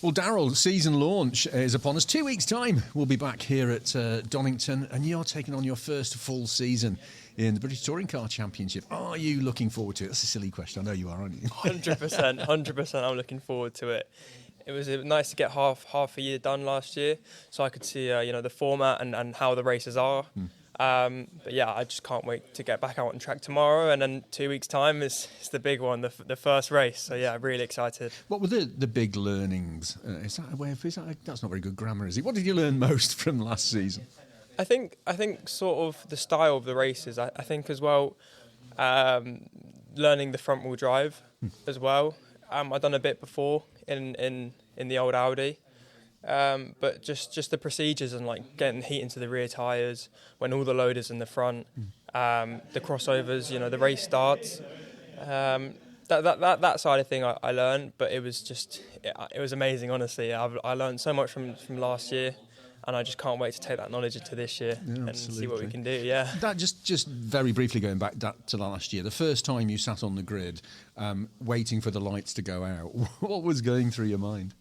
Well, Daryl, season launch is upon us. 2 weeks' time, we'll be back here at Donington, and you're taking on your first full season in the British Touring Car Championship. Are you looking forward to it? That's a silly question. I know you are, aren't you? 100%. I'm looking forward to it. It was nice to get half a year done last year, so I could see the format and how the races are. But yeah, I just can't wait to get back out on track tomorrow, and then 2 weeks' time is the big one, the first race. So yeah, really excited. What were the big learnings? Is that a way of? That's not very good grammar, is it? What did you learn most from last season? I think sort of the style of the races. I think as well, learning the front wheel drive as well. I've done a bit before in the old Audi. But just the procedures and like getting heat into the rear tyres when all the load is in the front, the crossovers, the race starts. That side of thing I learned, but it was amazing. Honestly, I learned so much from last year, and I just can't wait to take that knowledge into this year and see what we can do. Yeah. That just very briefly going back to last year, the first time you sat on the grid, waiting for the lights to go out, what was going through your mind?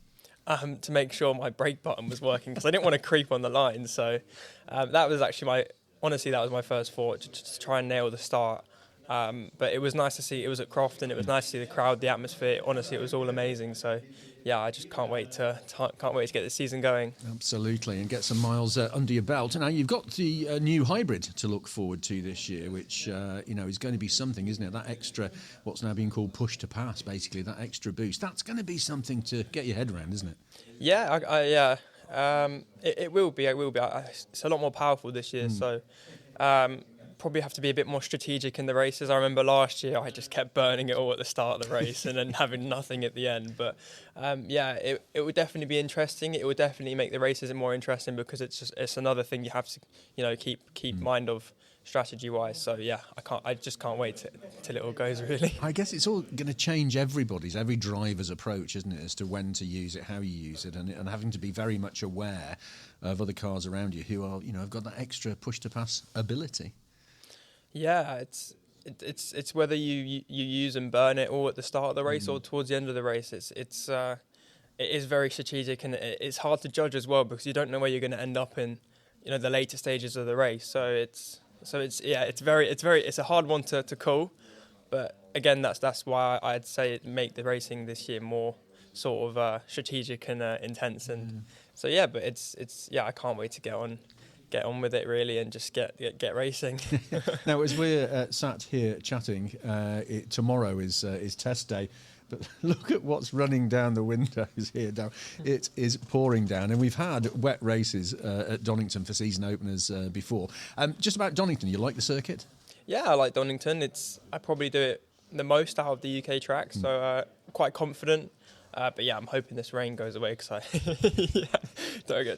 To make sure my brake button was working, because I didn't want to creep on the line. So that was actually that was my first thought, to try and nail the start. But it was nice to see. It was at Crofton. It was nice to see the crowd, the atmosphere. Honestly, it was all amazing. So yeah, I just can't wait to get the season going. Absolutely, and get some miles under your belt. Now you've got the new hybrid to look forward to this year, which is going to be something, isn't it? That extra, what's now being called push to pass, basically that extra boost. That's going to be something to get your head around, isn't it? Yeah, it will be. It will be. It's a lot more powerful this year, so. Probably have to be a bit more strategic in the races. I remember last year I just kept burning it all at the start of the race and then having nothing at the end. But it would definitely be interesting. It would definitely make the races more interesting, because it's another thing you have to keep mind of strategy-wise. So yeah, I just can't wait till it all goes, really. I guess it's all going to change every driver's approach, isn't it, as to when to use it, how you use it, and having to be very much aware of other cars around you who are have got that extra push to pass ability. Yeah, it's whether you use and burn it all at the start of the race or towards the end of the race. It is very strategic, and it's hard to judge as well, because you don't know where you're going to end up in the later stages of the race. So it's a hard one to call, but again that's why I'd say it make the racing this year more sort of strategic and intense. And so yeah, but I can't wait to get on with it, really, and just get racing. Now, as we're sat here chatting, tomorrow is test day, but look at what's running down the windows here now. It is pouring down, and we've had wet races at Donington for season openers before. Just about Donington, you like the circuit? Yeah, I like Donington. I probably do it the most out of the UK tracks, so quite confident. But yeah, I'm hoping this rain goes away, because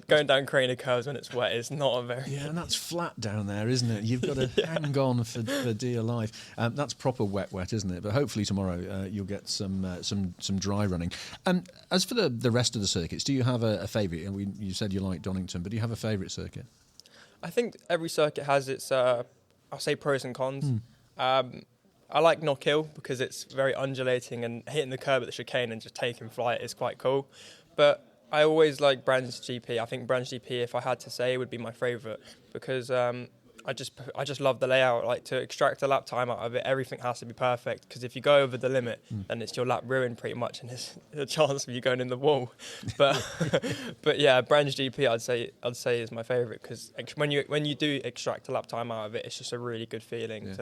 going down Craner curves when it's wet is not a very... Yeah, and that's flat down there, isn't it? You've got to hang on for dear life. That's proper wet, isn't it? But hopefully tomorrow you'll get some dry running. As for the rest of the circuits, do you have a favourite? You said you like Donington, but do you have a favourite circuit? I think every circuit has its, I'll say, pros and cons. I like Knock Hill because it's very undulating, and hitting the curb at the chicane and just taking flight is quite cool. But I always like Brands GP. I think Brands GP, if I had to say, would be my favourite, because I just love the layout. Like, to extract a lap time out of it, everything has to be perfect, because if you go over the limit, then it's your lap ruined pretty much, and there's a chance of you going in the wall. But yeah, Brands GP I'd say is my favourite, because when you do extract a lap time out of it, it's just a really good feeling.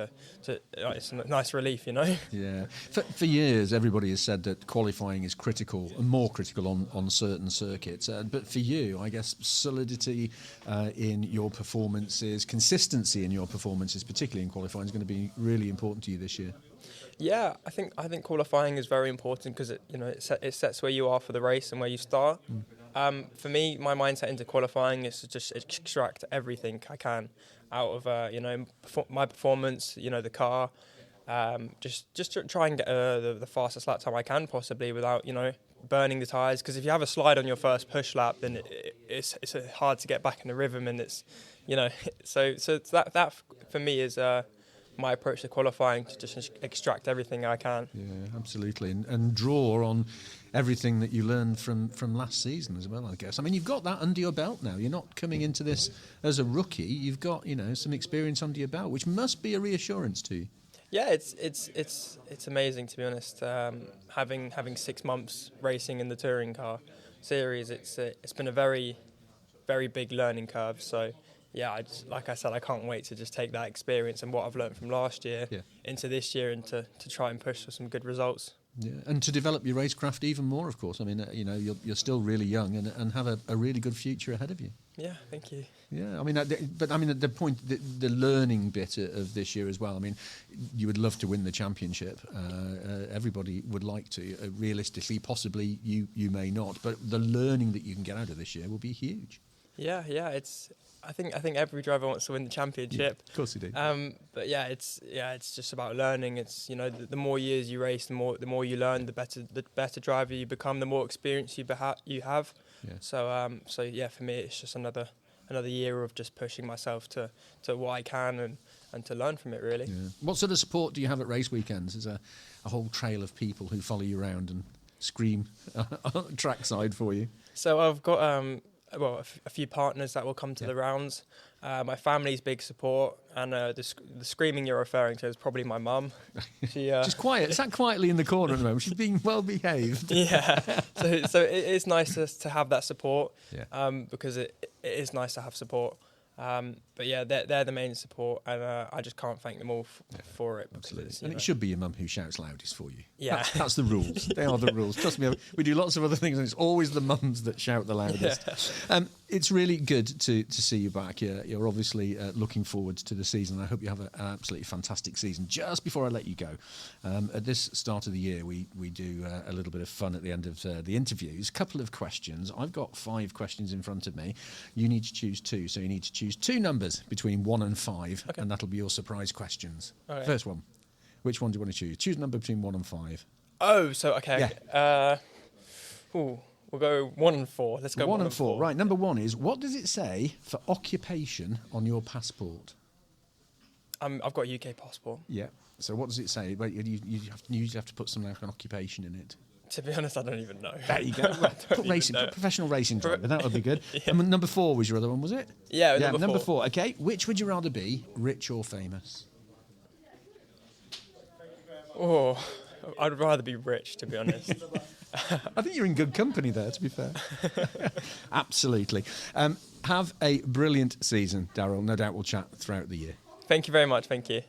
It's a nice relief, Yeah. For years, everybody has said that qualifying is critical, and more critical on certain circuits. But for you, I guess solidity in your performances, consistency in your performances, particularly in qualifying, is going to be really important to you this year. Yeah, I think qualifying is very important, because it sets where you are for the race and where you start. For me, my mindset into qualifying is to just extract everything I can out of my performance, the car. Just to try and get the fastest lap time I can, possibly, without burning the tyres. Because if you have a slide on your first push lap, then it's hard to get back in the rhythm, and it's so that for me is my approach to qualifying, to just extract everything I can. Yeah, absolutely, and draw on everything that you learned from last season as well, I guess. I mean, you've got that under your belt now. You're not coming into this as a rookie. You've got, some experience under your belt, which must be a reassurance to you. Yeah, it's amazing, to be honest. Having 6 months racing in the touring car series, it's been a very, very big learning curve. So yeah, like I said, I can't wait to just take that experience and what I've learned from last year into this year and to try and push for some good results. Yeah, and to develop your racecraft even more, of course. I mean, you're still really young and have a really good future ahead of you. Yeah, thank you. Yeah, I mean, the point, the learning bit of this year as well. I mean, you would love to win the championship. Everybody would like to. Realistically, possibly you may not, but the learning that you can get out of this year will be huge. Yeah, I think every driver wants to win the championship. Yeah, of course they do. But it's just about learning. It's the more years you race, the more you learn, the better driver you become, the more experience you have. Yeah. So yeah, for me it's just another year of just pushing myself to what I can and to learn from it, really. Yeah. What sort of support do you have at race weekends? Is a whole trail of people who follow you around and scream trackside for you? So I've got a few partners that will come to the rounds. My family's big support, and the screaming you're referring to is probably my mum. She she's quiet. Sat quietly in the corner at the moment. She's being well behaved. Yeah. So it's nice to have that support. Yeah. Because it is nice to have support. But yeah, they're the main support, and I just can't thank them all for it. Absolutely. And it should be your mum who shouts loudest for you. Yeah. That's the rules. They are the rules. Trust me, we do lots of other things, and it's always the mums that shout the loudest. Yeah. It's really good to see you back. You're obviously looking forward to the season. I hope you have an absolutely fantastic season. Just before I let you go, at this start of the year, we do a little bit of fun at the end of the interviews. A couple of questions. I've got 5 questions in front of me. You need to choose 2, so you need to choose 2 numbers between 1 and 5, and that'll be your surprise questions. Okay. First one. Which one do you want to choose? Choose a number between 1 and 5. Oh, so okay. Yeah. We'll go 1 and 4. Let's go 1 and 4. Right. Number 1 is, what does it say for occupation on your passport? I've got a UK passport. Yeah. So what does it say? But you usually have to put something like an occupation in it. To be honest, I don't even know. There you go. Put professional racing driver. That would be good. Yeah. And number 4 was your other one, was it? Yeah, number 4. Okay. Which would you rather be, rich or famous? Oh, I'd rather be rich, to be honest. I think you're in good company there, to be fair. Absolutely. Have a brilliant season, Daryl. No doubt we'll chat throughout the year. Thank you very much. Thank you.